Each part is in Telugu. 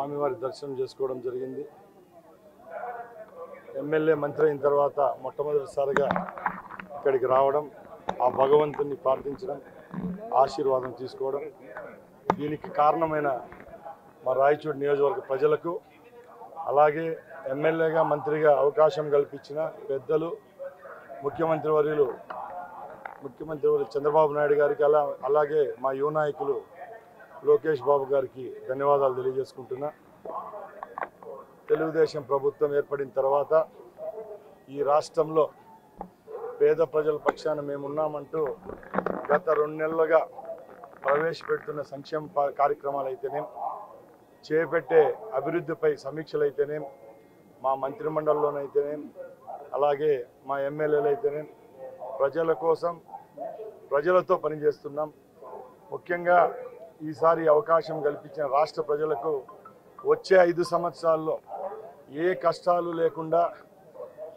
స్వామివారి దర్శనం చేసుకోవడం జరిగింది. ఎమ్మెల్యే మంత్రి అయిన తర్వాత మొట్టమొదటిసారిగా ఇక్కడికి రావడం, ఆ భగవంతుని ప్రార్థించడం, ఆశీర్వాదం తీసుకోవడం, దీనికి కారణమైన మా రాయచూడు నియోజకవర్గ ప్రజలకు, అలాగే ఎమ్మెల్యేగా మంత్రిగా అవకాశం కల్పించిన పెద్దలు ముఖ్యమంత్రి వర్యులు చంద్రబాబు నాయుడు గారికి, అలాగే మా యువ నాయకులు లోకేష్ బాబు గారికి ధన్యవాదాలు తెలియజేసుకుంటున్నా. తెలుగుదేశం ప్రభుత్వం ఏర్పడిన తర్వాత ఈ రాష్ట్రంలో పేద ప్రజల పక్షాన మేమున్నామంటూ గత 2 నెలలుగా ప్రవేశపెడుతున్న సంక్షేమ కార్యక్రమాలు అయితేనేం, చేపట్టే అభివృద్ధిపై సమీక్షలు అయితేనేం, మా మంత్రిమండలిలోనైతేనేం, అలాగే మా ఎమ్మెల్యేలు అయితేనేం ప్రజల కోసం ప్రజలతో పనిచేస్తున్నాం. ముఖ్యంగా ఈసారి అవకాశం కల్పించిన రాష్ట్ర ప్రజలకు వచ్చే 5 సంవత్సరాల్లో ఏ కష్టాలు లేకుండా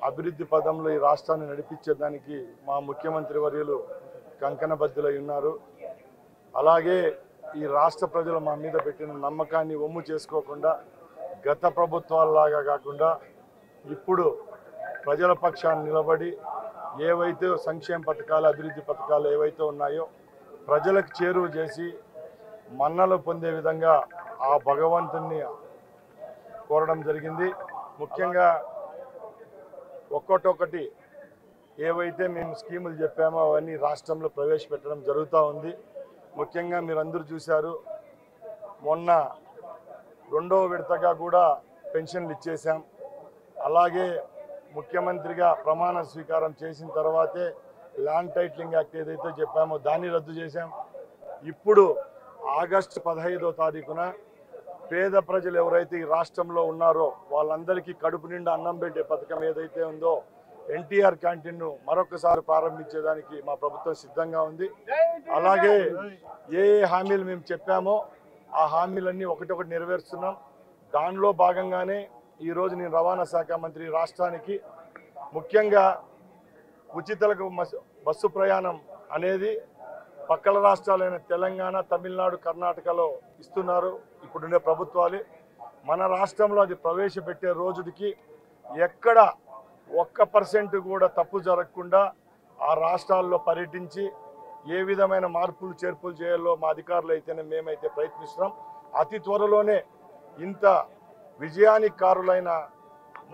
అభివృద్ధి పదంలో ఈ రాష్ట్రాన్ని నడిపించేదానికి మా ముఖ్యమంత్రి వర్యులు కంకణబద్ధులై ఉన్నారు. అలాగే ఈ రాష్ట్ర ప్రజలు మా మీద పెట్టిన నమ్మకాన్ని ఒమ్ము చేసుకోకుండా గత ప్రభుత్వాలలాగా కాకుండా ఇప్పుడు ప్రజల పక్షాన్ని నిలబడి ఏవైతే సంక్షేమ పథకాలు, అభివృద్ధి పథకాలు ఏవైతే ఉన్నాయో ప్రజలకు చేరువ చేసి మన్నలు పొందే విధంగా ఆ భగవంతుని కోరడం జరిగింది. ముఖ్యంగా ఒక్కొక్కటి ఏవైతే మేము స్కీములు చెప్పామో అవన్నీ రాష్ట్రంలో ప్రవేశపెట్టడం జరుగుతూ ఉంది. ముఖ్యంగా మీరందరూ చూశారు, మొన్న 2వ విడతగా కూడా పెన్షన్లు ఇచ్చేసాం. అలాగే ముఖ్యమంత్రిగా ప్రమాణ స్వీకారం చేసిన తర్వాతే ల్యాండ్ టైటిలింగ్ యాక్ట్ ఏదైతే చెప్పామో దాన్ని రద్దు చేశాం. ఇప్పుడు ఆగస్టు 15వ తారీఖున పేద ప్రజలు ఎవరైతే ఈ రాష్ట్రంలో ఉన్నారో వాళ్ళందరికీ కడుపు నిండా అన్నం పెట్టే పథకం ఏదైతే ఉందో ఎన్టీఆర్ క్యాంటీన్ను మరొకసారి ప్రారంభించేదానికి మా ప్రభుత్వం సిద్ధంగా ఉంది. అలాగే ఏ హామీలు మేము చెప్పామో ఆ హామీలన్నీ ఒకటొకటి నెరవేరుస్తున్నాం. దానిలో భాగంగానే ఈరోజు నేను రవాణా శాఖ మంత్రి రాష్ట్రానికి ముఖ్యంగా ఉచితలకు బస్సు ప్రయాణం అనేది పక్కల రాష్ట్రాలైన తెలంగాణ, తమిళనాడు, కర్ణాటకలో ఇస్తున్నారు ఇప్పుడుండే ప్రభుత్వాలు. మన రాష్ట్రంలో అది ప్రవేశపెట్టే రోజుకి ఎక్కడ 1% కూడా తప్పు జరగకుండా ఆ రాష్ట్రాల్లో పర్యటించి ఏ విధమైన మార్పులు చేర్పులు చేయాలో మా అధికారులు అయితేనే మేమైతే ప్రయత్నిస్తున్నాం. అతి త్వరలోనే ఇంత విజయానికి కారులైన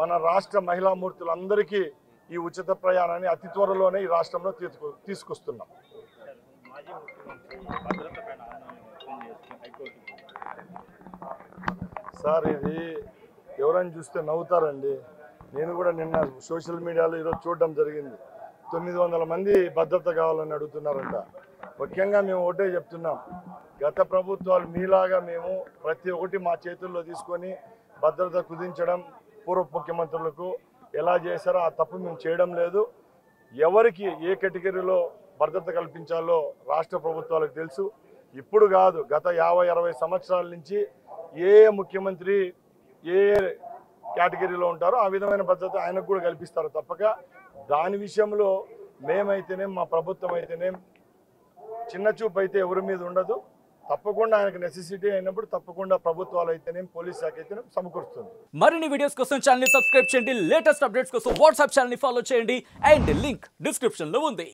మన రాష్ట్ర మహిళామూర్తులందరికీ ఈ ఉచిత ప్రయాణాన్ని అతి త్వరలోనే ఈ రాష్ట్రంలో తీసుకొస్తున్నాం. సార్ ఇది ఎవరైనా చూస్తే నవ్వుతారండి. నేను కూడా నిన్న సోషల్ మీడియాలో ఈరోజు చూడడం జరిగింది. 900 మంది భద్రత కావాలని అడుగుతున్నారంట. ముఖ్యంగా మేము ఒకటే చెప్తున్నాం, గత ప్రభుత్వాలు మీలాగా మేము ప్రతి ఒక్కటి మా చేతుల్లో తీసుకొని భద్రత కుదించడం పూర్వ ముఖ్యమంత్రులకు ఎలా చేశారో ఆ తప్పు మేము చేయడం లేదు. ఎవరికి ఏ కేటగిరీలో భద్రత కల్పించాలో రాష్ట్ర ప్రభుత్వాలకు తెలుసు. ఇప్పుడు కాదు, గత 50-60 సంవత్సరాల నుంచి ఏ ముఖ్యమంత్రి ఏ కేటగిరీలో ఉంటారో ఆ విధమైన భద్రత ఆయనకు కూడా కల్పిస్తారు తప్పక. దాని విషయంలో మేమైతేనేం మా ప్రభుత్వం అయితేనేం చిన్న చూపు అయితే ఎవరి మీద ఉండదు. తప్పకుండా ఆయనకు నెసెసిటీ అయినప్పుడు తప్పకుండా ప్రభుత్వాలు అయితేనేం పోలీస్ శాఖ అయితేనేం సమకూరుస్తుంది. మరిన్ని వీడియోస్ కోసం ఛానల్ ని సబ్స్క్రైబ్ చేయండి. లేటెస్ట్ అప్డేట్స్ కోసం వాట్సాప్ ఛానల్ ని ఫాలో చేయండి. అండ్ లింక్ డిస్క్రిప్షన్ లో ఉంది.